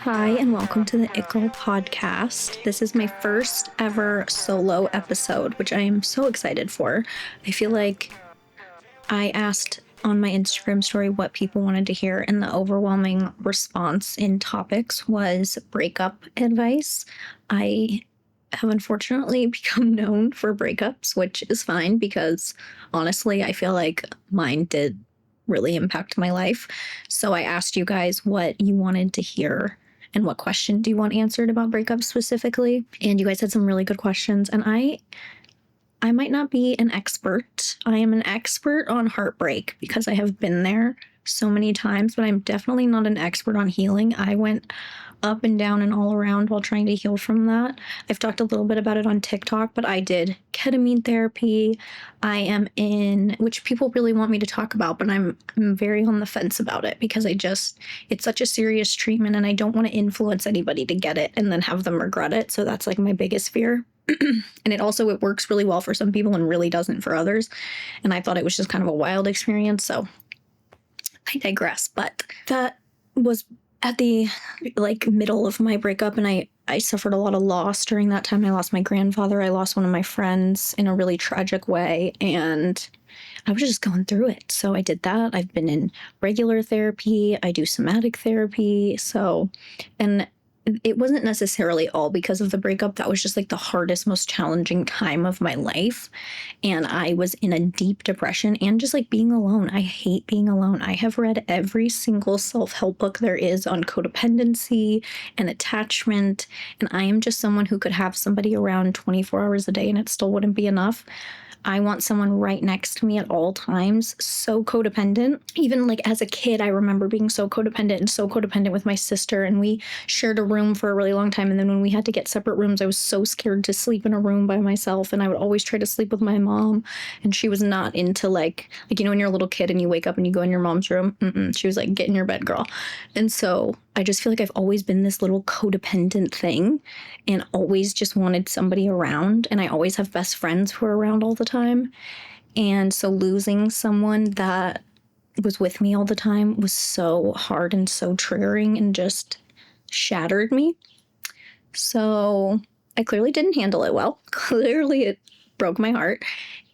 Hi, and welcome to the Ickle podcast. This is my first ever solo episode, which I am so excited for. I feel like I asked on my Instagram story what people wanted to hear, and the overwhelming response in topics was breakup advice. I have unfortunately become known for breakups, which is fine because honestly, I feel like mine did really impact my life. So I asked you guys what you wanted to hear and what question do you want answered about breakups specifically. And you guys had some really good questions. And I might not be an expert. I am an expert on heartbreak because I have been there so many times, but I'm definitely not an expert on healing. I went up and down and all around while trying to heal from that. I've talked a little bit about it on TikTok, but I did ketamine therapy. I am in, which people really want me to talk about, but I'm very on the fence about it because it's such a serious treatment and I don't want to influence anybody to get it and then have them regret it. So that's like my biggest fear. And it works really well for some people and really doesn't for others. And I thought it was just kind of a wild experience. So I digress. But that was at the middle of my breakup, and I suffered a lot of loss during that time. I lost my grandfather. I lost one of my friends in a really tragic way. And I was just going through it. So I did that. I've been in regular therapy. I do somatic therapy. And it wasn't necessarily all because of the breakup. That was just like the hardest, most challenging time of my life. And I was in a deep depression and just like being alone. I hate being alone. I have read every single self-help book there is on codependency and attachment. And I am just someone who could have somebody around 24 hours a day and it still wouldn't be enough. I want someone right next to me at all times. So codependent. Even like as a kid, I remember being so codependent with my sister, and we shared a room for a really long time. And then when we had to get separate rooms, I was so scared to sleep in a room by myself. And I would always try to sleep with my mom. And she was not into like when you're a little kid and you wake up and you go in your mom's room. She was like, get in your bed, girl. And so I just feel like I've always been this little codependent thing and always just wanted somebody around. And I always have best friends who are around all the time. And so losing someone that was with me all the time was so hard and so triggering and just shattered me. So I clearly didn't handle it well. Clearly it broke my heart.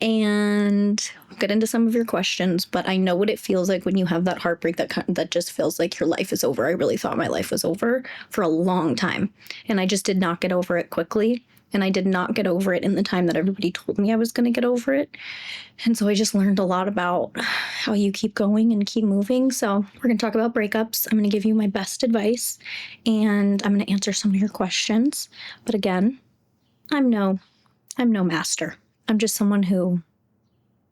And I'll get into some of your questions, but I know what it feels like when you have that heartbreak that just feels like your life is over. I really thought my life was over for a long time, and I just did not get over it quickly. And I did not get over it in the time that everybody told me I was going to get over it. And so I just learned a lot about how you keep going and keep moving. So we're going to talk about breakups. I'm going to give you my best advice, and I'm going to answer some of your questions. But again, I'm no master. I'm just someone who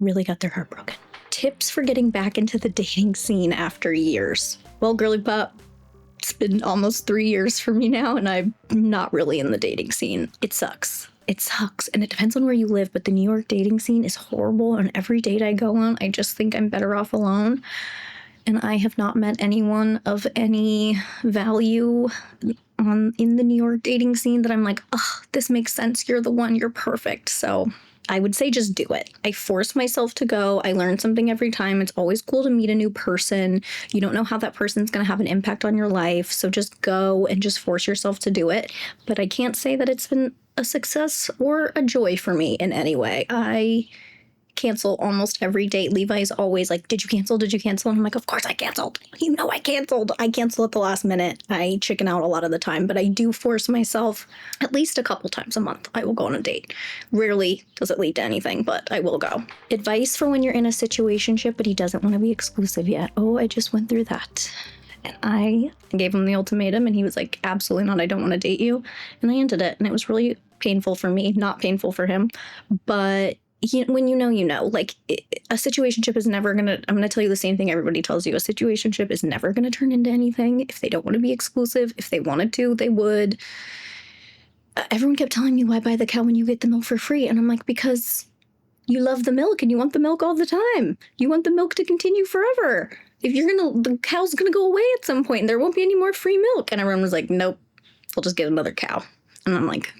really got their heart broken. Tips for getting back into the dating scene after years. Well, girly pop, it's been almost 3 years for me now, and I'm not really in the dating scene. It sucks. And it depends on where you live, but the New York dating scene is horrible, and every date I go on, I just think I'm better off alone. And I have not met anyone of any value in the New York dating scene that I'm like, oh, this makes sense. You're the one. You're perfect. So I would say just do it. I force myself to go. I learn something every time. It's always cool to meet a new person. You don't know how that person's going to have an impact on your life. So just go and just force yourself to do it. But I can't say that it's been a success or a joy for me in any way. I cancel almost every date. Levi's always like, did you cancel? And I'm like, of course I canceled. You know I canceled. I cancel at the last minute. I chicken out a lot of the time, but I do force myself at least a couple times a month. I will go on a date. Rarely does it lead to anything, but I will go. Advice for when you're in a situationship, but he doesn't want to be exclusive yet. Oh, I just went through that. And I gave him the ultimatum and he was like, absolutely not. I don't want to date you. And I ended it. And it was really painful for me, not painful for him. But when you know, like a situationship is never I'm going to tell you the same thing everybody tells you. A situationship is never going to turn into anything. If they don't want to be exclusive, if they wanted to, they would. Everyone kept telling me, why buy the cow when you get the milk for free? And I'm like, because you love the milk and you want the milk all the time. You want the milk to continue forever. If the cow's going to go away at some point and there won't be any more free milk. And everyone was like, nope, we'll just get another cow. And I'm like,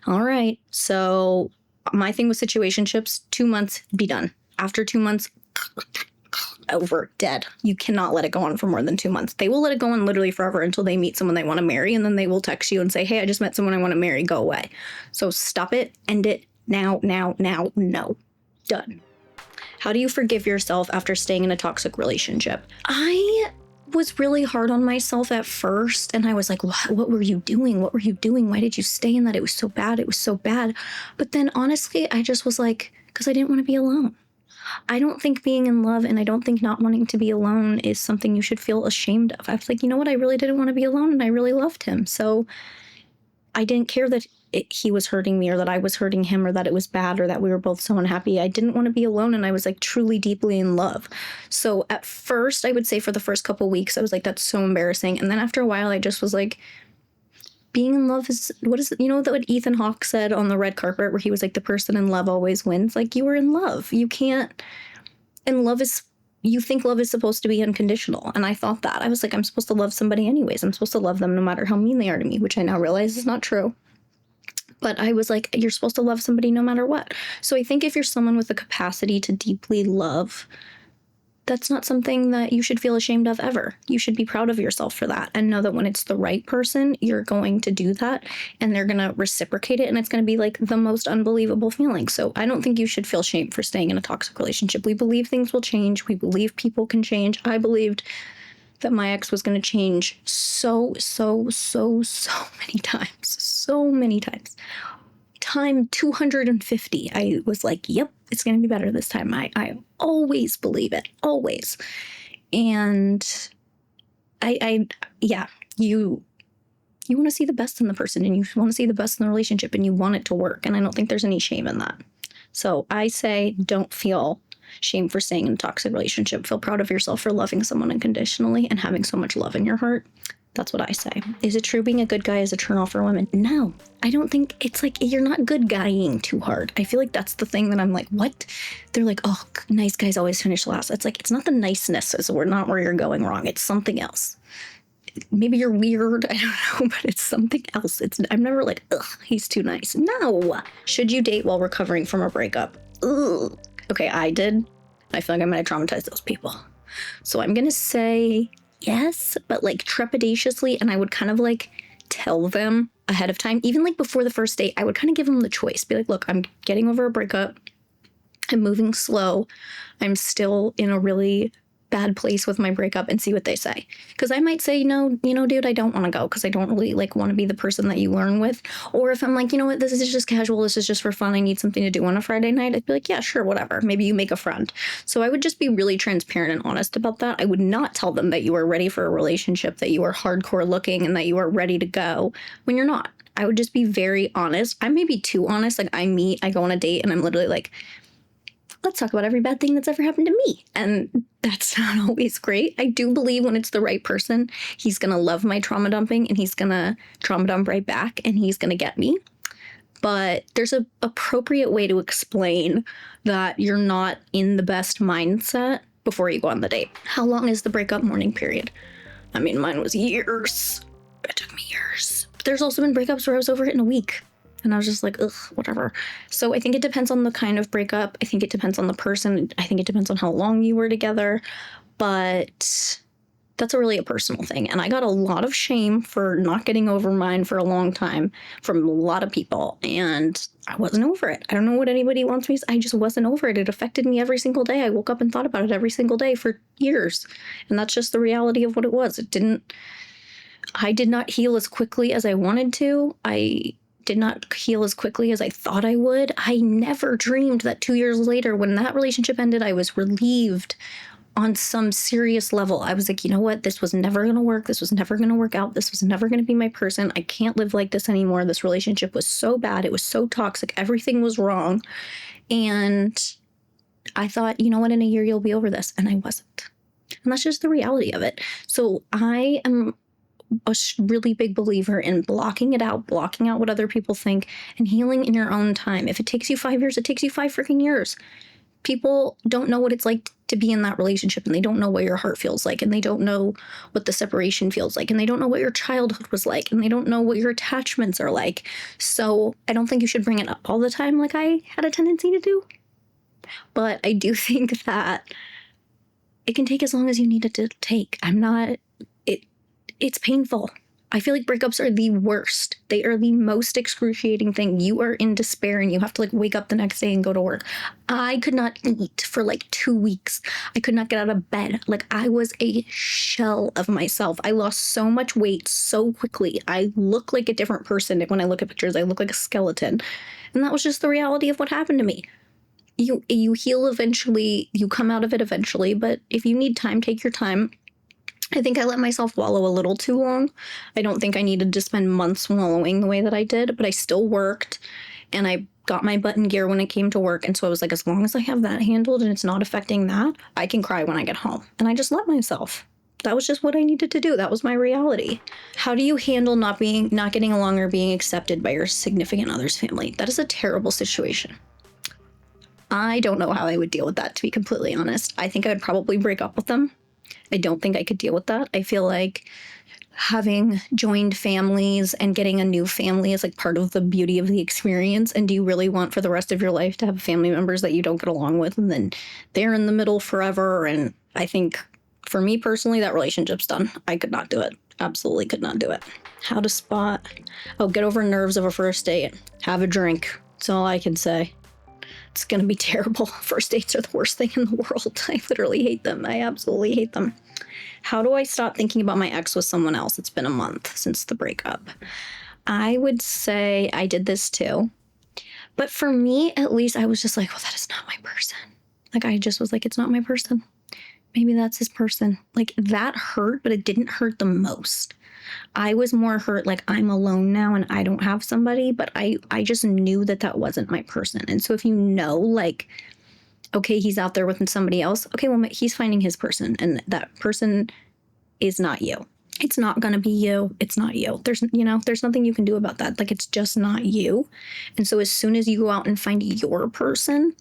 all right. So my thing with situationships, 2 months, be done. After 2 months, over, dead. You cannot let it go on for more than 2 months. They will let it go on literally forever until they meet someone they want to marry, and then they will text you and say, hey, I just met someone I want to marry, go away. So stop it, end it, now, no. Done. How do you forgive yourself after staying in a toxic relationship? I was really hard on myself at first, and I was like, what were you doing? What were you doing? Why did you stay in that? It was so bad. It was so bad. But then honestly, I just was like, because I didn't want to be alone. I don't think being in love and I don't think not wanting to be alone is something you should feel ashamed of. I was like, you know what? I really didn't want to be alone, and I really loved him. So I didn't care that he was hurting me or that I was hurting him or that it was bad or that we were both so unhappy. I didn't want to be alone, and I was like truly deeply in love. So at first, I would say for the first couple weeks, I was like, that's so embarrassing. And then after a while, I just was like, being in love is, what is it? You know what Ethan Hawke said on the red carpet where he was like, the person in love always wins? Like, you were in love. You can't, and love is, you think love is supposed to be unconditional. And I thought that. I was like, I'm supposed to love somebody anyways. I'm supposed to love them no matter how mean they are to me, which I now realize is not true. But I was like, you're supposed to love somebody no matter what. So I think if you're someone with the capacity to deeply love, that's not something that you should feel ashamed of ever. You should be proud of yourself for that and know that when it's the right person, you're going to do that and they're going to reciprocate it, and it's going to be like the most unbelievable feeling. So I don't think you should feel shame for staying in a toxic relationship. We believe things will change. We believe people can change. I believed that my ex was going to change so many times. So many times. Time 250. I was like, yep, it's going to be better this time. I always believe it. Always. And you want to see the best in the person, and you want to see the best in the relationship, and you want it to work. And I don't think there's any shame in that. So I say, don't feel shame for staying in a toxic relationship. Feel proud of yourself for loving someone unconditionally and having so much love in your heart. That's what I say. Is it true being a good guy is a turnoff for women? No, I don't think it's like, you're not good guying too hard. I feel like that's the thing that I'm like, what? They're like, oh, nice guys always finish last. It's like, it's not the niceness, is not where you're going wrong. It's something else. Maybe you're weird, I don't know, but it's something else. I'm never like, ugh, he's too nice. No. Should you date while recovering from a breakup? Ugh. Okay, I did. I feel like I might have traumatized those people. So I'm going to say yes, but like trepidatiously. And I would kind of like tell them ahead of time, even like before the first date, I would kind of give them the choice. Be like, look, I'm getting over a breakup. I'm moving slow. I'm still in a really bad place with my breakup, and see what they say. Because I might say, no, dude, I don't want to go because I don't really like want to be the person that you learn with. Or if I'm like, you know what, this is just casual, this is just for fun, I need something to do on a Friday night, I'd be like, yeah, sure, whatever. Maybe you make a friend. So I would just be really transparent and honest about that. I would not tell them that you are ready for a relationship, that you are hardcore looking, and that you are ready to go when you're not. I would just be very honest. I may be too honest. Like, I go on a date and I'm literally like, let's talk about every bad thing that's ever happened to me. And that's not always great. I do believe when it's the right person, he's going to love my trauma dumping, and he's going to trauma dump right back, and he's going to get me. But there's an appropriate way to explain that you're not in the best mindset before you go on the date. How long is the breakup mourning period? I mean, mine was years. It took me years. But there's also been breakups where I was over it in a week. And I was just like, ugh, whatever. So I think it depends on the kind of breakup. I think it depends on the person. I think it depends on how long you were together. But that's really a personal thing. And I got a lot of shame for not getting over mine for a long time from a lot of people. And I wasn't over it. I don't know what anybody wants me to say. I just wasn't over it. It affected me every single day. I woke up and thought about it every single day for years. And that's just the reality of what it was. I did not heal as quickly as I wanted to. I did not heal as quickly as I thought I would. I never dreamed that 2 years later, when that relationship ended, I was relieved on some serious level. I was like, you know what? This was never going to work. This was never going to work out. This was never going to be my person. I can't live like this anymore. This relationship was so bad. It was so toxic. Everything was wrong. And I thought, you know what? In a year, you'll be over this. And I wasn't. And that's just the reality of it. So I am a really big believer in blocking out what other people think, and healing in your own time. If it takes you 5 years, it takes you 5 freaking years. People don't know what it's like to be in that relationship, and they don't know what your heart feels like, and they don't know what the separation feels like, and they don't know what your childhood was like, and they don't know what your attachments are like. So I don't think you should bring it up all the time like I had a tendency to do. But I do think that it can take as long as you need it to take. It's painful. I feel like breakups are the worst. They are the most excruciating thing. You are in despair and you have to like wake up the next day and go to work. I could not eat for like 2 weeks. I could not get out of bed. Like I was a shell of myself. I lost so much weight so quickly. I look like a different person. When I look at pictures, I look like a skeleton. And that was just the reality of what happened to me. You heal eventually, you come out of it eventually, but if you need time, take your time. I think I let myself wallow a little too long. I don't think I needed to spend months wallowing the way that I did, but I still worked and I got my butt in gear when it came to work. And so I was like, as long as I have that handled and it's not affecting that, I can cry when I get home. And I just let myself. That was just what I needed to do. That was my reality. How do you handle not getting along or being accepted by your significant other's family? That is a terrible situation. I don't know how I would deal with that, to be completely honest. I think I would probably break up with them. I don't think I could deal with that. I feel like having joined families and getting a new family is like part of the beauty of the experience. And do you really want for the rest of your life to have family members that you don't get along with and then they're in the middle forever? And I think for me personally, that relationship's done. I could not do it. Absolutely could not do it. How to spot. Get over nerves of a first date. Have a drink. That's all I can say. It's going to be terrible. First dates are the worst thing in the world. I literally hate them. I absolutely hate them. How do I stop thinking about my ex with someone else? It's been a month since the breakup. I would say I did this too. But for me, at least, I was just like, that is not my person. Like, I just was like, it's not my person. Maybe that's his person. Like, that hurt, but it didn't hurt the most. I was more hurt like I'm alone now and I don't have somebody, but I just knew that wasn't my person. And so if you know, like, okay, he's out there with somebody else, okay, well, he's finding his person and that person is not you. It's not going to be you. It's not you. There's nothing you can do about that. Like, it's just not you. And so as soon as you go out and find your person,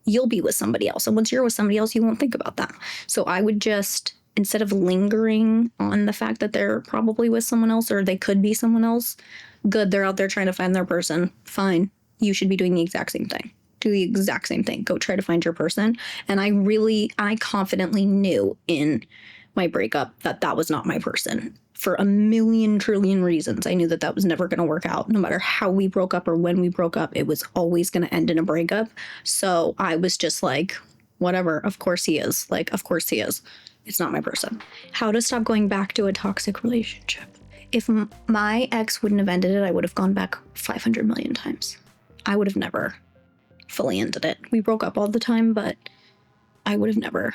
you'll be with somebody else. And once you're with somebody else, you won't think about that. So I would just, instead of lingering on the fact that they're probably with someone else or they could be someone else, good, they're out there trying to find their person. Fine. You should be doing the exact same thing. Do the exact same thing. Go try to find your person. And I confidently knew in my breakup that was not my person for a million trillion reasons. I knew that was never going to work out. No matter how we broke up or when we broke up, it was always going to end in a breakup. So I was just like, whatever. Of course he is. Like, of course he is. It's not my person. How to stop going back to a toxic relationship. If my ex wouldn't have ended it, I would have gone back 500 million times. I would have never fully ended it. We broke up all the time, but I would have never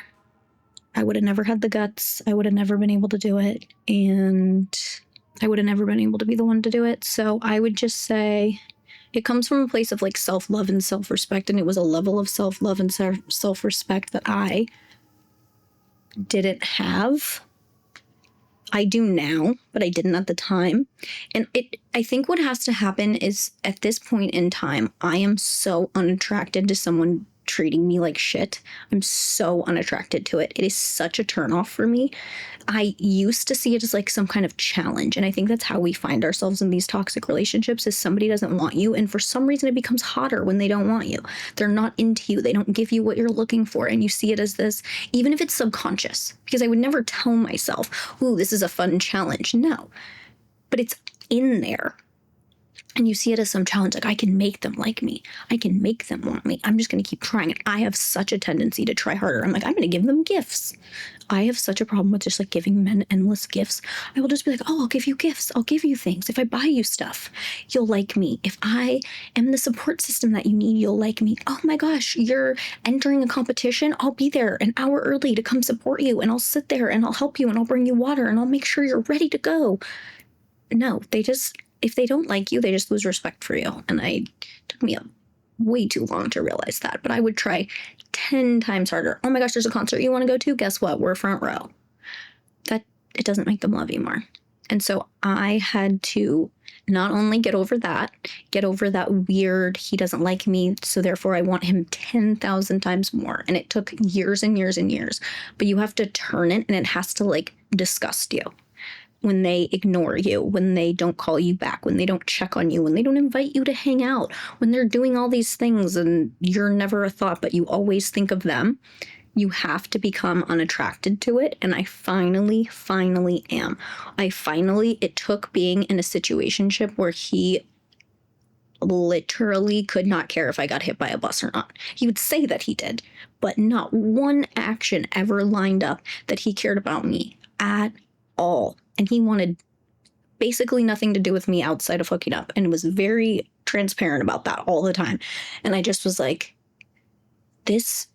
had the guts. I would have never been able to do it. And I would have never been able to be the one to do it. So I would just say it comes from a place of like self-love and self-respect. And it was a level of self-love and self-respect that I didn't have. I do now, but I didn't at the time. And I think what has to happen is at this point in time, I am so unattracted to someone treating me like shit. I'm so unattracted to it. It is such a turnoff for me. I used to see it as like some kind of challenge. And I think that's how we find ourselves in these toxic relationships is somebody doesn't want you. And for some reason it becomes hotter when they don't want you. They're not into you. They don't give you what you're looking for. And you see it as this, even if it's subconscious, because I would never tell myself, ooh, this is a fun challenge. No, but it's in there. And you see it as some challenge, like I can make them like me. I can make them want me. I'm just going to keep trying. And I have such a tendency to try harder. I'm like, I'm going to give them gifts. I have such a problem with just like giving men endless gifts. I will just be like, oh, I'll give you gifts. I'll give you things. If I buy you stuff, you'll like me. If I am the support system that you need, you'll like me. Oh my gosh, you're entering a competition. I'll be there an hour early to come support you. And I'll sit there and I'll help you and I'll bring you water and I'll make sure you're ready to go. No, if they don't like you, they just lose respect for you. And it took me way too long to realize that. But I would try 10 times harder. Oh my gosh, there's a concert you want to go to? Guess what? We're front row. It doesn't make them love you more. And so I had to not only get over that weird, he doesn't like me, so therefore I want him 10,000 times more. And it took years and years and years. But you have to turn it and it has to like disgust you. When they ignore you, when they don't call you back, when they don't check on you, when they don't invite you to hang out, when they're doing all these things and you're never a thought, but you always think of them, You have to become unattracted to it. And I finally am. It took being in a situationship where he literally could not care if I got hit by a bus or not. He would say that he did, but not one action ever lined up that he cared about me at all. And he wanted basically nothing to do with me outside of hooking up, and was very transparent about that all the time. And I just was like, this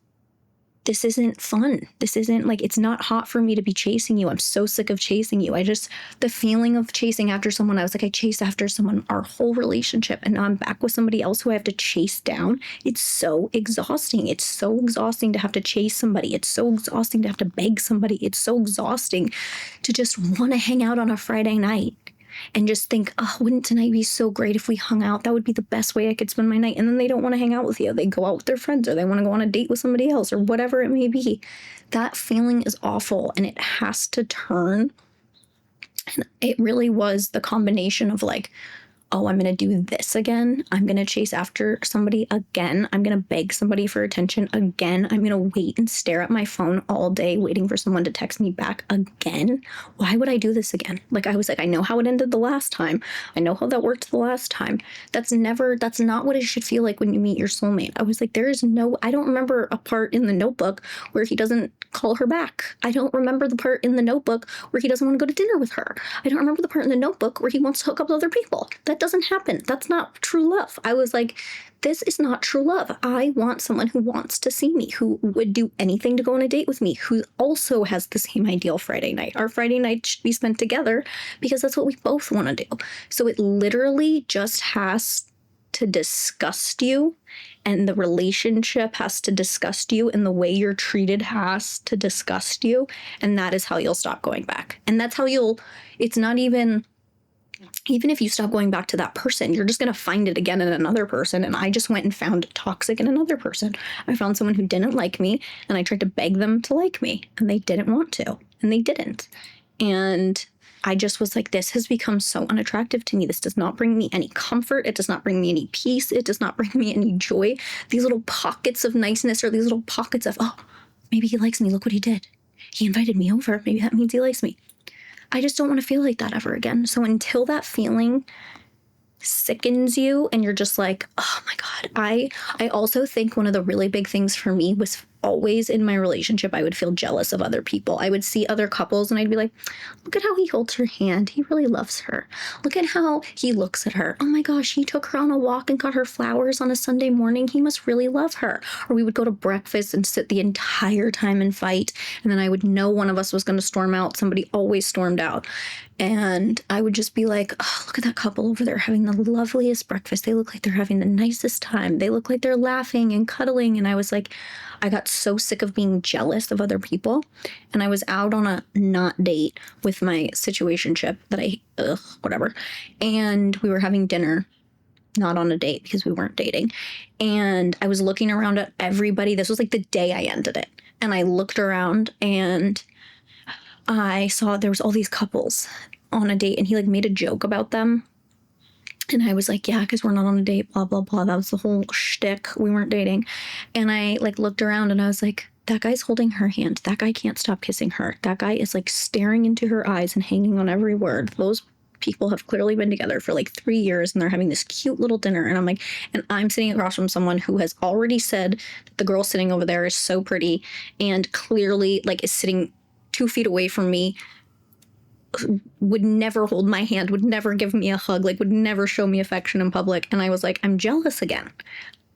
isn't fun. This isn't like, it's not hot for me to be chasing you. I'm so sick of chasing you. The feeling of chasing after someone, I was like, I chased after someone our whole relationship, and now I'm back with somebody else who I have to chase down. It's so exhausting. It's so exhausting to have to chase somebody. It's so exhausting to have to beg somebody. It's so exhausting to just want to hang out on a Friday night and just think, oh, wouldn't tonight be so great if we hung out? That would be the best way I could spend my night. And then they don't want to hang out with you. They go out with their friends, or they want to go on a date with somebody else, or whatever it may be. That feeling is awful, and it has to turn. And it really was the combination of like, oh, I'm going to do this again. I'm going to chase after somebody again. I'm going to beg somebody for attention again. I'm going to wait and stare at my phone all day waiting for someone to text me back again. Why would I do this again? Like, I was like, I know how it ended the last time. I know how that worked the last time. That's not what it should feel like when you meet your soulmate. I was like, I don't remember a part in the Notebook where he doesn't call her back. I don't remember the part in the Notebook where he doesn't want to go to dinner with her. I don't remember the part in the Notebook where he wants to hook up with other people. That doesn't happen. That's not true love. I was like, this is not true love. I want someone who wants to see me, who would do anything to go on a date with me, who also has the same ideal Friday night. Our Friday night should be spent together because that's what we both want to do. So it literally just has to disgust you, and the relationship has to disgust you, and the way you're treated has to disgust you. And that is how you'll stop going back. And that's how it's not even if you stop going back to that person, you're just going to find it again in another person. And I just went and found toxic in another person. I found someone who didn't like me, and I tried to beg them to like me, and they didn't want to, and they didn't. And I just was like, this has become so unattractive to me. This does not bring me any comfort. It does not bring me any peace. It does not bring me any joy. These little pockets of niceness, or these little pockets of, oh, maybe he likes me. Look what he did. He invited me over. Maybe that means he likes me. I just don't want to feel like that ever again. So until that feeling sickens you and you're just like, oh my God. I also think one of the really big things for me was always in my relationship, I would feel jealous of other people. I would see other couples and I'd be like, look at how he holds her hand. He really loves her. Look at how he looks at her. Oh my gosh, he took her on a walk and got her flowers on a Sunday morning. He must really love her. Or we would go to breakfast and sit the entire time and fight. And then I would know one of us was going to storm out. Somebody always stormed out. And I would just be like, oh, look at that couple over there having the loveliest breakfast. They look like they're having the nicest time. They look like they're laughing and cuddling. And I was like, I got so sick of being jealous of other people. And I was out on a not date with my situationship that whatever. And we were having dinner, not on a date because we weren't dating. And I was looking around at everybody. This was like the day I ended it. And I looked around and I saw there was all these couples on a date, and he like made a joke about them. And I was like, yeah, because we're not on a date, blah, blah, blah. That was the whole shtick. We weren't dating. And I like looked around and I was like, that guy's holding her hand. That guy can't stop kissing her. That guy is like staring into her eyes and hanging on every word. Those people have clearly been together for like 3 years and they're having this cute little dinner. And I'm like, and I'm sitting across from someone who has already said that the girl sitting over there is so pretty and clearly like is sitting 2 feet away from me, would never hold my hand, would never give me a hug, like would never show me affection in public. And I was like, I'm jealous again.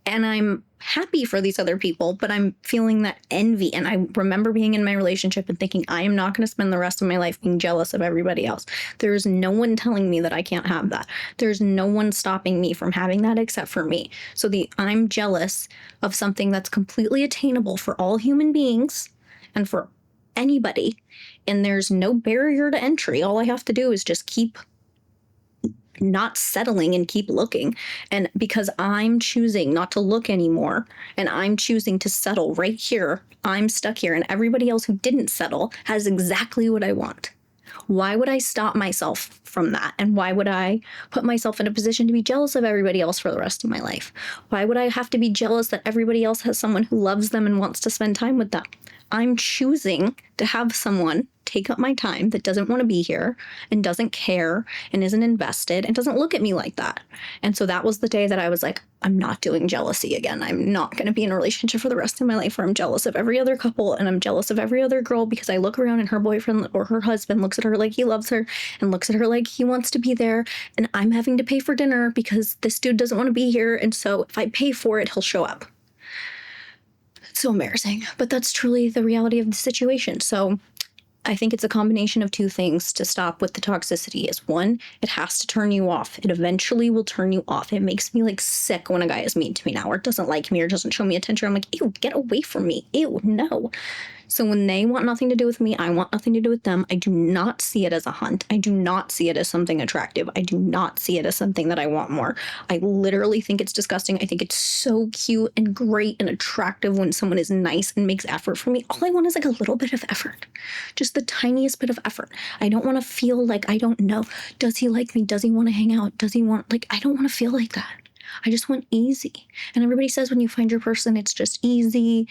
And I'm happy for these other people, but I'm feeling that envy. And I remember being in my relationship and thinking, I am not going to spend the rest of my life being jealous of everybody else. There's no one telling me that I can't have that. There's no one stopping me from having that except for me. So I'm jealous of something that's completely attainable for all human beings and for anybody, and there's no barrier to entry. All I have to do is just keep not settling and keep looking. And because I'm choosing not to look anymore and I'm choosing to settle right here, I'm stuck here, and everybody else who didn't settle has exactly what I want. Why would I stop myself from that? And why would I put myself in a position to be jealous of everybody else for the rest of my life? Why would I have to be jealous that everybody else has someone who loves them and wants to spend time with them? I'm choosing to have someone take up my time that doesn't want to be here and doesn't care and isn't invested and doesn't look at me like that. And so that was the day that I was like, I'm not doing jealousy again. I'm not going to be in a relationship for the rest of my life where I'm jealous of every other couple and I'm jealous of every other girl because I look around and her boyfriend or her husband looks at her like he loves her and looks at her like he wants to be there. And I'm having to pay for dinner because this dude doesn't want to be here. And so if I pay for it, he'll show up. It's so embarrassing, but that's truly the reality of the situation. So I think it's a combination of two things to stop with the toxicity. Is one, it has to turn you off. It eventually will turn you off. It makes me like sick when a guy is mean to me now or doesn't like me or doesn't show me attention. I'm like, ew, get away from me. Ew, no. So when they want nothing to do with me, I want nothing to do with them. I do not see it as a hunt. I do not see it as something attractive. I do not see it as something that I want more. I literally think it's disgusting. I think it's so cute and great and attractive when someone is nice and makes effort for me. All I want is like a little bit of effort, just the tiniest bit of effort. I don't want to feel like I don't know. Does he like me? Does he want to hang out? Does he want, like, I don't want to feel like that. I just want easy. And everybody says when you find your person, it's just easy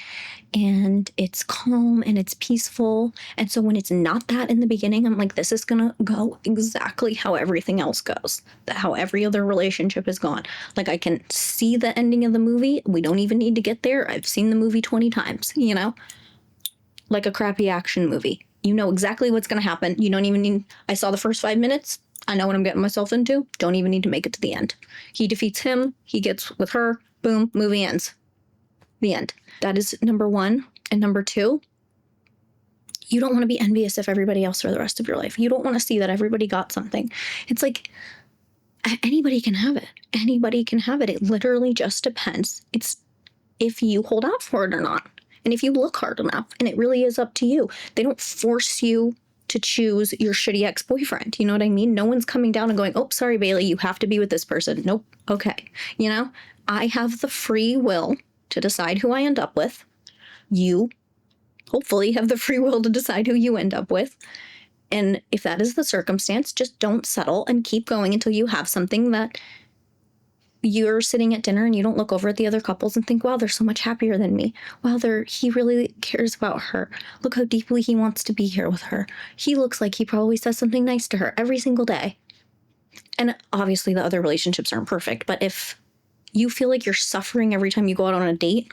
and it's calm and it's peaceful. And so when it's not that in the beginning, I'm like, this is going to go exactly how everything else goes, how every other relationship has gone. Like I can see the ending of the movie. We don't even need to get there. I've seen the movie 20 times, you know, like a crappy action movie. You know exactly what's going to happen. You don't even need, I saw the first 5 minutes. I know what I'm getting myself into. Don't even need to make it to the end. He defeats him. He gets with her. Boom. Movie ends. The end. That is number one. And number two, you don't want to be envious of everybody else for the rest of your life. You don't want to see that everybody got something. It's like anybody can have it. Anybody can have it. It literally just depends. It's if you hold out for it or not. And if you look hard enough. And it really is up to you. They don't force you to choose your shitty ex-boyfriend. You know what I mean? No one's coming down and going, oh, sorry, Bailey, you have to be with this person. Nope. Okay. You know, I have the free will to decide who I end up with. You hopefully have the free will to decide who you end up with. And if that is the circumstance, just don't settle and keep going until you have something that you're sitting at dinner and you don't look over at the other couples and think, wow, they're so much happier than me. Wow, he really cares about her. Look how deeply he wants to be here with her. He looks like he probably says something nice to her every single day. And obviously the other relationships aren't perfect, but if you feel like you're suffering every time you go out on a date,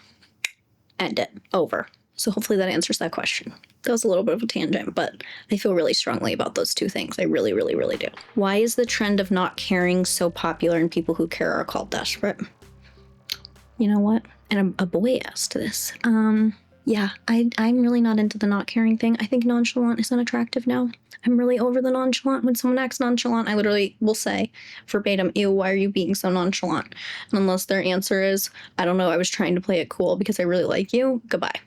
end it. Over. So hopefully that answers that question. That was a little bit of a tangent, but I feel really strongly about those two things. I really, really, really do. Why is the trend of not caring so popular and people who care are called desperate? You know what? And a boy asked this. Yeah, I'm really not into the not caring thing. I think nonchalant is unattractive now. I'm really over the nonchalant. When someone acts nonchalant, I literally will say verbatim, ew, why are you being so nonchalant? And unless their answer is, I don't know, I was trying to play it cool because I really like you, goodbye.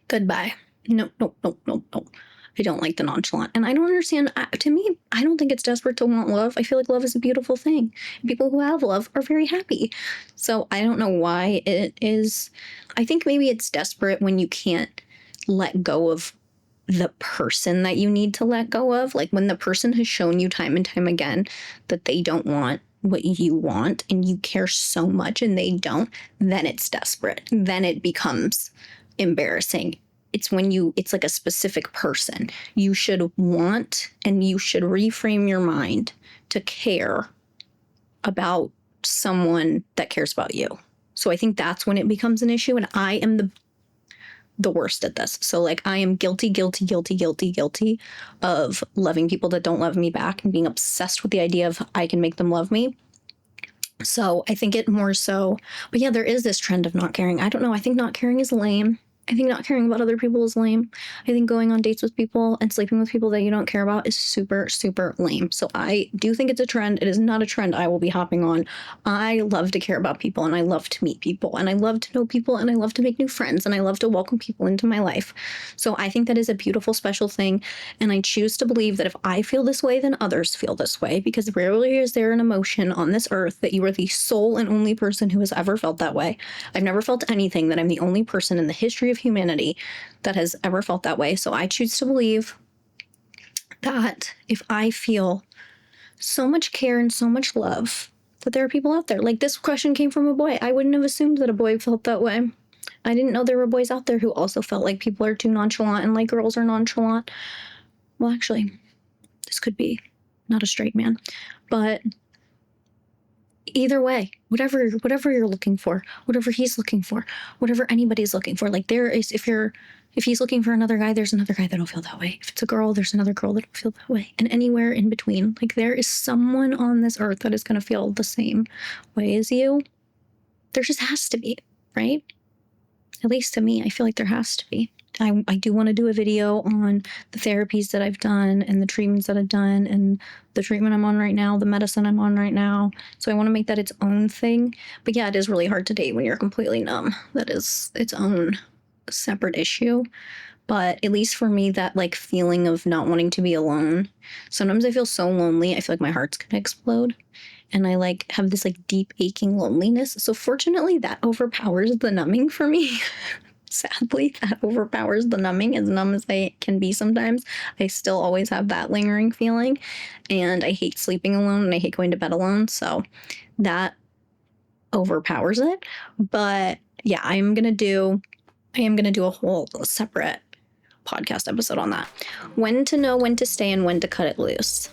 Goodbye. No. I don't like the nonchalant. And I don't understand. To me, I don't think it's desperate to want love. I feel like love is a beautiful thing. People who have love are very happy. So I don't know why it is. I think maybe it's desperate when you can't let go of the person that you need to let go of. Like when the person has shown you time and time again that they don't want what you want and you care so much and they don't, then it's desperate. Then it becomes embarrassing. It's when it's like a specific person. You should want and you should reframe your mind to care about someone that cares about you. So I think that's when it becomes an issue. And I am the worst at this. So like I am guilty of loving people that don't love me back and being obsessed with the idea of I can make them love me. So I think it more so, but yeah, there is this trend of not caring. I don't know. I think not caring is lame. I think not caring about other people is lame. I think going on dates with people and sleeping with people that you don't care about is super, super lame. So I do think it's a trend. It is not a trend I will be hopping on. I love to care about people and I love to meet people and I love to know people and I love to make new friends and I love to welcome people into my life. So I think that is a beautiful, special thing. And I choose to believe that if I feel this way, then others feel this way, because rarely is there an emotion on this earth that you are the sole and only person who has ever felt that way. I've never felt anything that I'm the only person in the history of humanity that has ever felt that way. So I choose to believe that if I feel so much care and so much love, that there are people out there. Like this question came from a boy. I wouldn't have assumed that a boy felt that way. I didn't know there were boys out there who also felt like people are too nonchalant and like girls are nonchalant. Well, actually, this could be not a straight man, but either way, whatever you're looking for, whatever he's looking for, whatever anybody's looking for, like there is, if he's looking for another guy, there's another guy that'll feel that way. If it's a girl, there's another girl that'll feel that way. And anywhere in between, like there is someone on this earth that is going to feel the same way as you. There just has to be, right? At least to me, I feel like there has to be. I do want to do a video on the therapies that I've done and the treatments that I've done and the treatment I'm on right now, the medicine I'm on right now. So I want to make that its own thing. But yeah, it is really hard to date when you're completely numb. That is its own separate issue. But at least for me, that like feeling of not wanting to be alone. Sometimes I feel so lonely. I feel like my heart's going to explode. And I like have this like deep aching loneliness. So fortunately that overpowers the numbing for me. Sadly, that overpowers the numbing, as numb as they can be sometimes. I still always have that lingering feeling, and I hate sleeping alone and I hate going to bed alone. So that overpowers it. But yeah, I am gonna do a whole separate podcast episode on that. When to know when to stay and when to cut it loose.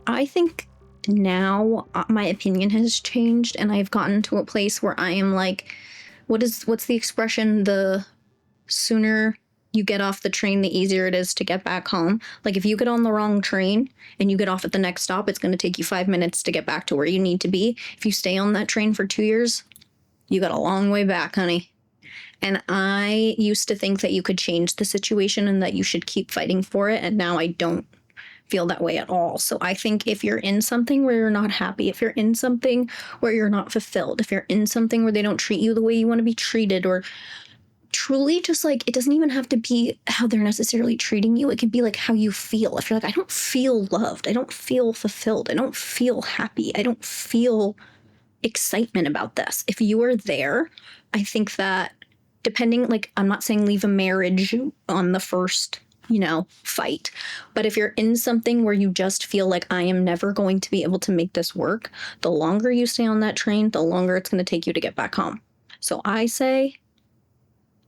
I think now my opinion has changed and I've gotten to a place where I am like, what's the expression? The sooner you get off the train, the easier it is to get back home. Like if you get on the wrong train and you get off at the next stop, it's going to take you 5 minutes to get back to where you need to be. If you stay on that train for 2 years, you got a long way back, honey. And I used to think that you could change the situation and that you should keep fighting for it. And now I don't feel that way at all. So I think if you're in something where you're not happy, if you're in something where you're not fulfilled, if you're in something where they don't treat you the way you want to be treated, or truly just like, it doesn't even have to be how they're necessarily treating you. It can be like how you feel. If you're like, I don't feel loved, I don't feel fulfilled, I don't feel happy, I don't feel excitement about this. If you are there, I think that depending, like, I'm not saying leave a marriage on the first fight. But if you're in something where you just feel like I am never going to be able to make this work, the longer you stay on that train, the longer it's going to take you to get back home. So I say,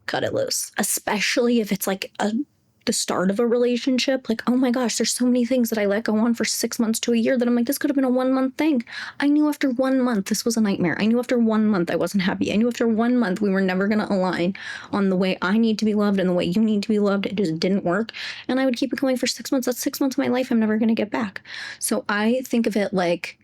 cut it loose, especially if it's like the start of a relationship. Like, oh my gosh, there's so many things that I let go on for 6 months to a year that I'm like, this could have been a 1 month thing. I knew after 1 month this was a nightmare. I knew after 1 month I wasn't happy. I knew after 1 month we were never going to align on the way I need to be loved and the way you need to be loved. It just didn't work. And I would keep it going for 6 months. That's 6 months of my life I'm never going to get back. So I think of it like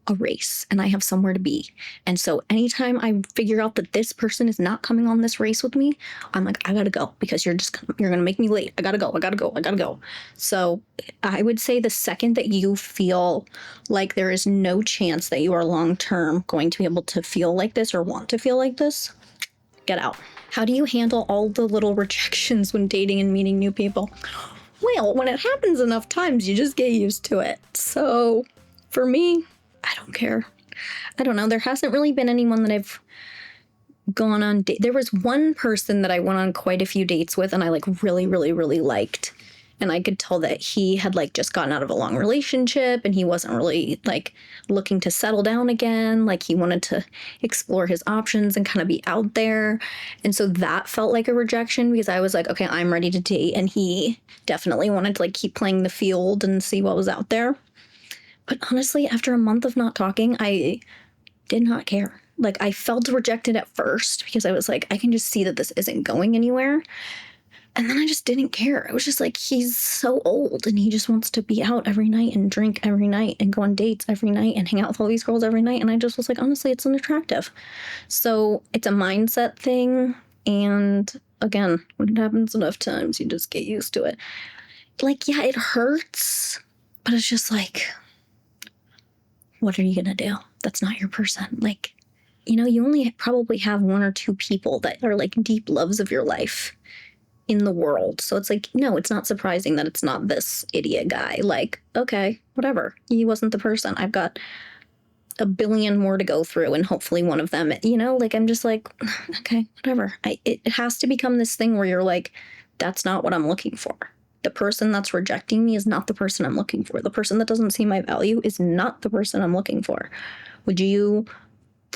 a race, and I have somewhere to be. And so anytime I figure out that this person is not coming on this race with me, I'm like, I gotta go, because you're gonna make me late. I gotta go. So I would say the second that you feel like there is no chance that you are long-term going to be able to feel like this or want to feel like this, get out. How do you handle all the little rejections when dating and meeting new people? Well, when it happens enough times, you just get used to it. So for me, I don't care. I don't know. There hasn't really been anyone that I've gone on. There was one person that I went on quite a few dates with and I like really, really, really liked. And I could tell that he had like just gotten out of a long relationship and he wasn't really like looking to settle down again. Like he wanted to explore his options and kind of be out there. And so that felt like a rejection because I was like, okay, I'm ready to date. And he definitely wanted to like keep playing the field and see what was out there. But honestly, after a month of not talking, I did not care. Like, I felt rejected at first because I was like, I can just see that this isn't going anywhere. And then I just didn't care. I was just like, he's so old and he just wants to be out every night and drink every night and go on dates every night and hang out with all these girls every night. And I just was like, honestly, it's unattractive. So it's a mindset thing. And again, when it happens enough times, you just get used to it. Like, yeah, it hurts, but it's just like, what are you going to do? That's not your person. Like, you only probably have 1 or 2 people that are like deep loves of your life in the world. So it's like, no, it's not surprising that it's not this idiot guy. Like, okay, whatever. He wasn't the person. I've got a billion more to go through and hopefully one of them, like, I'm just like, okay, whatever. It has to become this thing where you're like, that's not what I'm looking for. The person that's rejecting me is not the person I'm looking for. The person that doesn't see my value is not the person I'm looking for. Would you,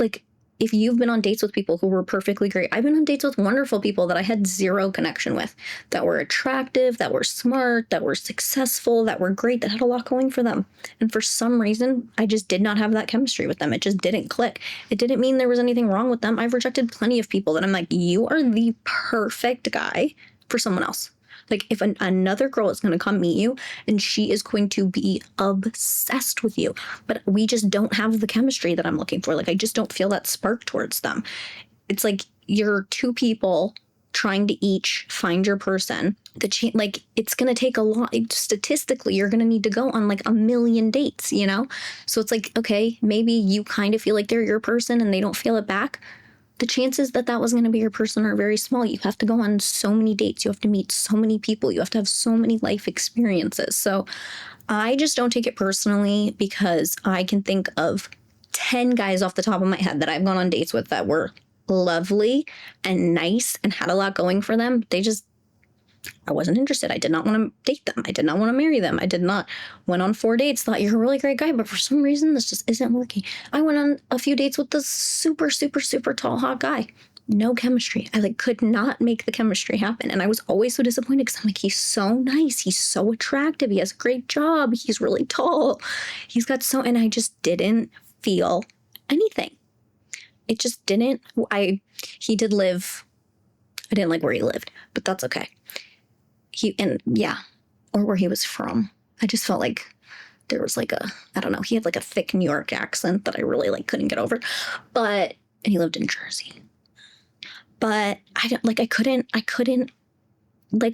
like, if you've been on dates with people who were perfectly great, I've been on dates with wonderful people that I had zero connection with, that were attractive, that were smart, that were successful, that were great, that had a lot going for them. And for some reason, I just did not have that chemistry with them. It just didn't click. It didn't mean there was anything wrong with them. I've rejected plenty of people that I'm like, you are the perfect guy for someone else. Like, if another girl is going to come meet you and she is going to be obsessed with you, but we just don't have the chemistry that I'm looking for. Like, I just don't feel that spark towards them. It's like you're two people trying to each find your person. Like, it's going to take a lot. Statistically, you're going to need to go on like 1 million dates, you know? So it's like, okay, maybe you kind of feel like they're your person and they don't feel it back. The chances that that was going to be your person are very small. You have to go on so many dates. You have to meet so many people. You have to have so many life experiences. So I just don't take it personally, because I can think of 10 guys off the top of my head that I've gone on dates with that were lovely and nice and had a lot going for them. I wasn't interested. I did not want to date them. I did not want to marry them. I did not. Went on 4 dates, thought you're a really great guy, but for some reason this just isn't working. I went on a few dates with this super, super, super tall, hot guy. No chemistry. I could not make the chemistry happen. And I was always so disappointed, because I'm like, he's so nice. He's so attractive. He has a great job. He's really tall. And I just didn't feel anything. It just didn't. He did live. I didn't like where he lived, but that's okay. Or where he was from. I just felt like there was I don't know, he had a thick New York accent that I really couldn't get over. And he lived in Jersey. But I couldn't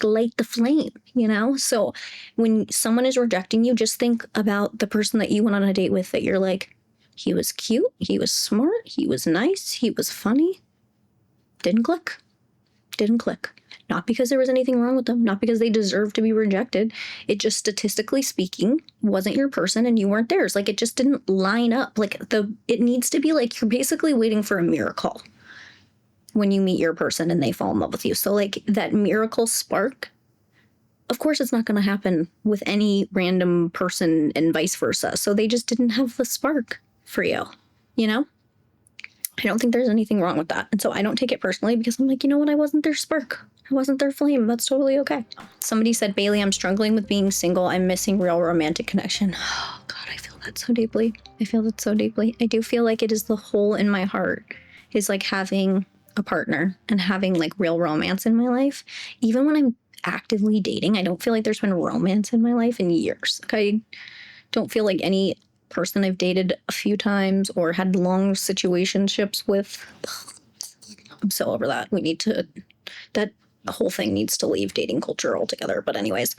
light the flame, you know? So when someone is rejecting you, just think about the person that you went on a date with, that you're like, he was cute, he was smart, he was nice, he was funny. Didn't click. Not because there was anything wrong with them, not because they deserved to be rejected. It just, statistically speaking, wasn't your person and you weren't theirs. It just didn't line up. It needs to be you're basically waiting for a miracle when you meet your person and they fall in love with you. So that miracle spark, of course it's not going to happen with any random person and vice versa. So they just didn't have the spark for you, you know? I don't think there's anything wrong with that. And so I don't take it personally, because I'm like, you know what? I wasn't their spark. I wasn't their flame. That's totally okay. Somebody said, Bailey, I'm struggling with being single. I'm missing real romantic connection. Oh God, I feel that so deeply. I do feel like it is the hole in my heart, is having a partner and having real romance in my life. Even when I'm actively dating, I don't feel like there's been romance in my life in years. I don't feel like any person I've dated a few times or had long situationships with. I'm so over that. That whole thing needs to leave dating culture altogether. But anyways,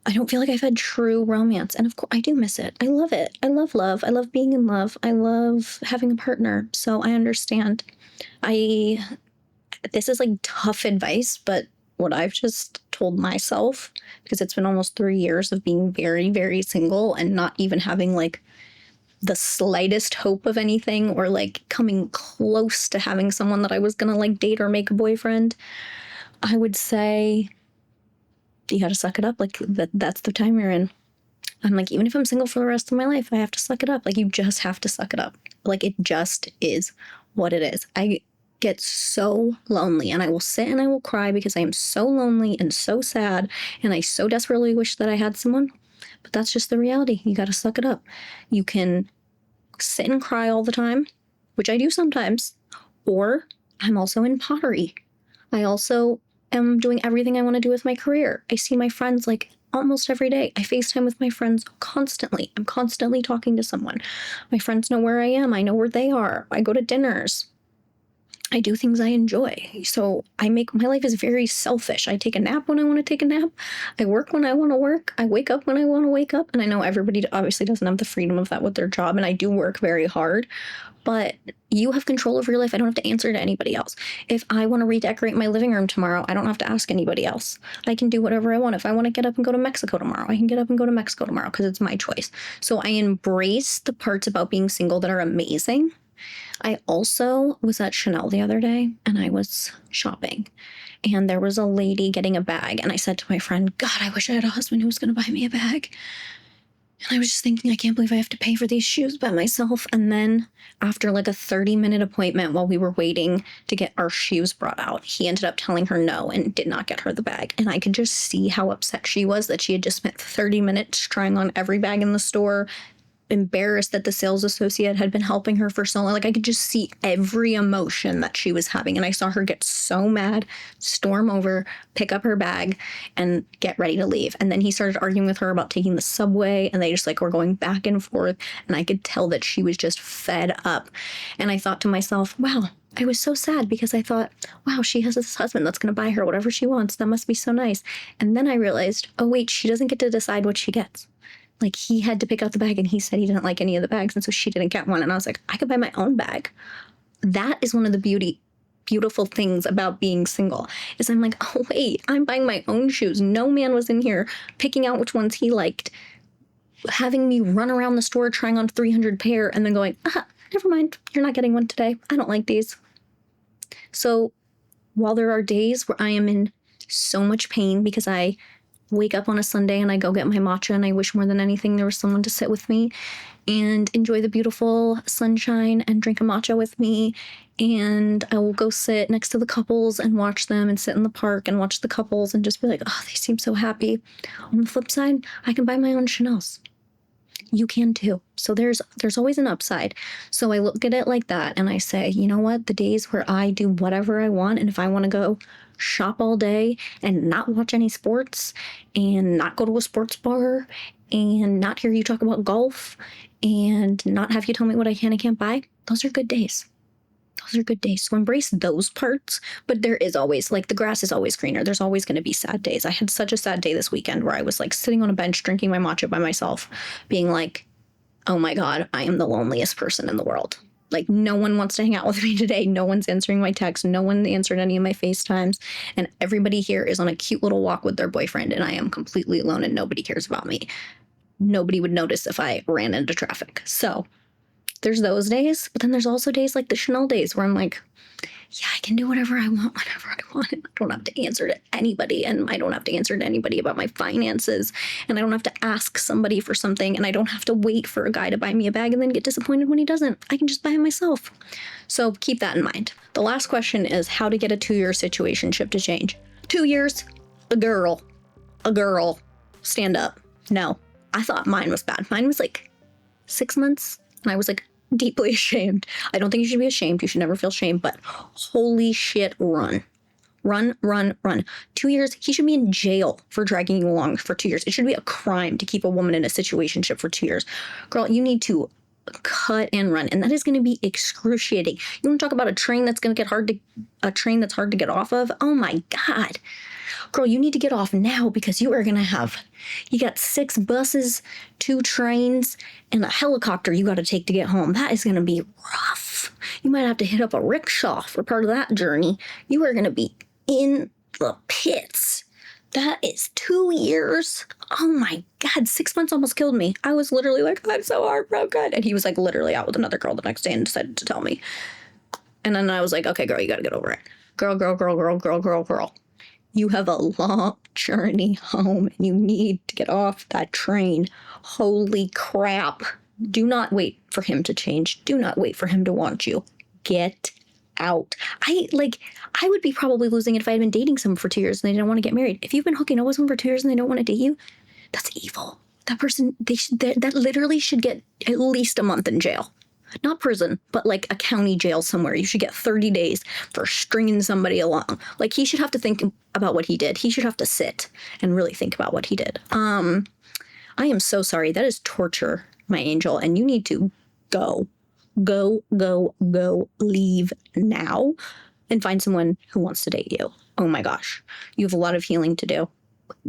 I don't feel like I've had true romance. And of course, I do miss it. I love it. I love love. I love being in love. I love having a partner. So I understand. This is tough advice, but what I've just told myself, because it's been almost 3 years of being very, very single and not even having the slightest hope of anything, or coming close to having someone that I was gonna date or make a boyfriend, I would say you gotta suck it up. That's the time you're in. I'm even if I'm single for the rest of my life, I have to suck it up. You just have to suck it up. It just is what it is. I get so lonely, and I will sit and I will cry because I am so lonely and so sad, and I so desperately wish that I had someone. But that's just the reality. You got to suck it up. You can sit and cry all the time, which I do sometimes, or I'm also in pottery. I also am doing everything I want to do with my career. I see my friends almost every day. I FaceTime with my friends constantly. I'm constantly talking to someone. My friends know where I am. I know where they are. I go to dinners. I do things I enjoy. So my life is very selfish. I take a nap when I want to take a nap. I work when I want to work. I wake up when I want to wake up. And I know everybody obviously doesn't have the freedom of that with their job. And I do work very hard, but you have control over your life. I don't have to answer to anybody else. If I want to redecorate my living room tomorrow, I don't have to ask anybody else. I can do whatever I want. If I want to get up and go to Mexico tomorrow, I can get up and go to Mexico tomorrow, because it's my choice. So I embrace the parts about being single that are amazing. I also was at Chanel the other day, and I was shopping, and there was a lady getting a bag, and I said to my friend, God, I wish I had a husband who was going to buy me a bag. And I was just thinking, I can't believe I have to pay for these shoes by myself. And then after like a 30-minute appointment while we were waiting to get our shoes brought out, he ended up telling her no and did not get her the bag. And I could just see how upset she was that she had just spent 30 minutes trying on every bag in the store, embarrassed that the sales associate had been helping her for so long. Like I could just see every emotion that she was having. And I saw her get so mad, storm over, pick up her bag, and get ready to leave. And then he started arguing with her about taking the subway, and they just like were going back and forth. And I could tell that she was just fed up. And I thought to myself, wow, I was so sad because I thought, wow, she has this husband that's going to buy her whatever she wants. That must be so nice. And then I realized, oh wait, she doesn't get to decide what she gets. Like he had to pick out the bag and he said he didn't like any of the bags. And so she didn't get one. And I was like, I could buy my own bag. That is one of the beautiful things about being single is I'm like, oh wait, I'm buying my own shoes. No man was in here picking out which ones he liked, having me run around the store trying on 300 pair and then going, never mind, you're not getting one today. I don't like these. So while there are days where I am in so much pain because I wake up on a Sunday and I go get my matcha and I wish more than anything there was someone to sit with me and enjoy the beautiful sunshine and drink a matcha with me. And I will go sit next to the couples and watch them and sit in the park and watch the couples and just be like, oh, they seem so happy. On the flip side, I can buy my own Chanel's. You can too. So there's always an upside. So I look at it like that and I say, you know what? The days where I do whatever I want, and if I want to go shop all day and not watch any sports and not go to a sports bar and not hear you talk about golf and not have you tell me what I can and can't buy, those are good days. Those are good days. So embrace those parts. But there is always, like, the grass is always greener. There's always going to be sad days. I had such a sad day this weekend where I was like sitting on a bench drinking my matcha by myself, being like, oh my God, I am the loneliest person in the world. Like, no one wants to hang out with me today. No one's answering my texts. No one answered any of my FaceTimes. And everybody here is on a cute little walk with their boyfriend. And I am completely alone and nobody cares about me. Nobody would notice if I ran into traffic. So there's those days. But then there's also days like the Chanel days where I'm like, yeah, I can do whatever I want whenever I want. I don't have to answer to anybody, and I don't have to answer to anybody about my finances, and I don't have to ask somebody for something, and I don't have to wait for a guy to buy me a bag and then get disappointed when he doesn't. I can just buy it myself. So keep that in mind. The last question is how to get a 2-year situationship to change. 2 years, a girl, stand up. No, I thought mine was bad. Mine was like 6 months, and I was like, deeply ashamed. I don't think you should be ashamed. You should never feel shame, but holy shit, run. 2 years. He should be in jail for dragging you along for 2 years. It should be a crime to keep a woman in a situationship for 2 years. Girl, you need to cut and run. And that is going to be excruciating. You want to talk about a train that's going to get that's hard to get off of? Oh my God. Girl, you need to get off now because you got 6 buses, 2 trains, and a helicopter you got to take to get home. That is going to be rough. You might have to hit up a rickshaw for part of that journey. You are going to be in the pits. That is 2 years. Oh my God, 6 months almost killed me. I was literally like, I'm so heartbroken. And he was like literally out with another girl the next day and decided to tell me. And then I was like, okay, girl, you got to get over it. Girl. You have a long journey home and you need to get off that train. Holy crap. Do not wait for him to change. Do not wait for him to want you. Get out. I would be probably losing it if I had been dating someone for 2 years and they didn't want to get married. If you've been hooking up with someone for 2 years and they don't want to date you, that's evil. That person, that literally should get at least a month in jail. Not prison, but like a county jail somewhere. You should get 30 days for stringing somebody along. Like, he should have to think about what he did. He should have to sit and really think about what he did. I am so sorry. That is torture, my angel. And you need to go, leave now and find someone who wants to date you. Oh my gosh. You have a lot of healing to do.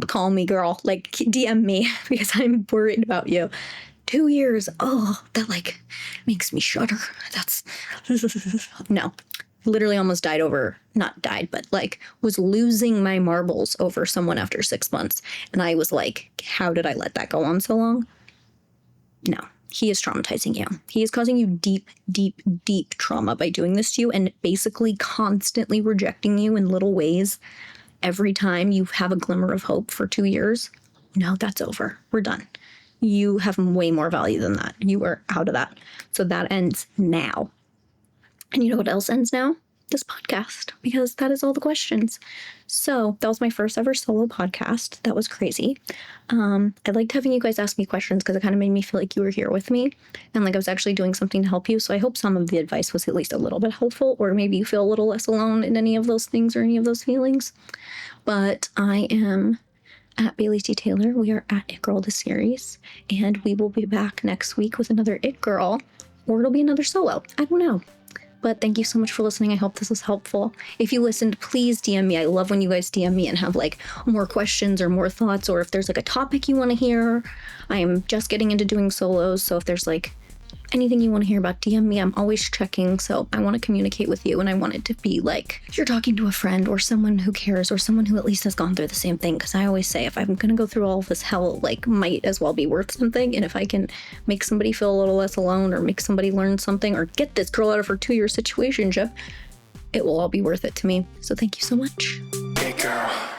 Call me, girl. Like, DM me because I'm worried about you. 2 years. Oh, that like makes me shudder. That's no, literally almost not died, but like was losing my marbles over someone after 6 months. And I was like, how did I let that go on so long? No, he is traumatizing you. He is causing you deep trauma by doing this to you and basically constantly rejecting you in little ways every time you have a glimmer of hope for 2 years. No, that's over. We're done. you have way more value than that. You are out of that. So that ends now. And you know what else ends now? This podcast, because that is all the questions. So that was my first ever solo podcast. That was crazy. I liked having you guys ask me questions because it kind of made me feel like you were here with me and like I was actually doing something to help you. So I hope some of the advice was at least a little bit helpful, or maybe you feel a little less alone in any of those things or any of those feelings. But I am at Bailey T. Taylor. We are at It Girl the series, and we will be back next week with another It Girl, or it'll be another solo. I don't know. But thank you so much for listening. I hope this was helpful. If you listened, please DM me. I love when you guys DM me and have like more questions or more thoughts, or if there's like a topic you want to hear. I am just getting into doing solos, so if there's like anything you want to hear about, DM me. I'm always checking, so I want to communicate with you, and I want it to be like you're talking to a friend or someone who cares or someone who at least has gone through the same thing, because I always say if I'm going to go through all of this hell, like might as well be worth something, and if I can make somebody feel a little less alone or make somebody learn something or get this girl out of her 2-year situationship, it will all be worth it to me. So thank you so much. Hey girl.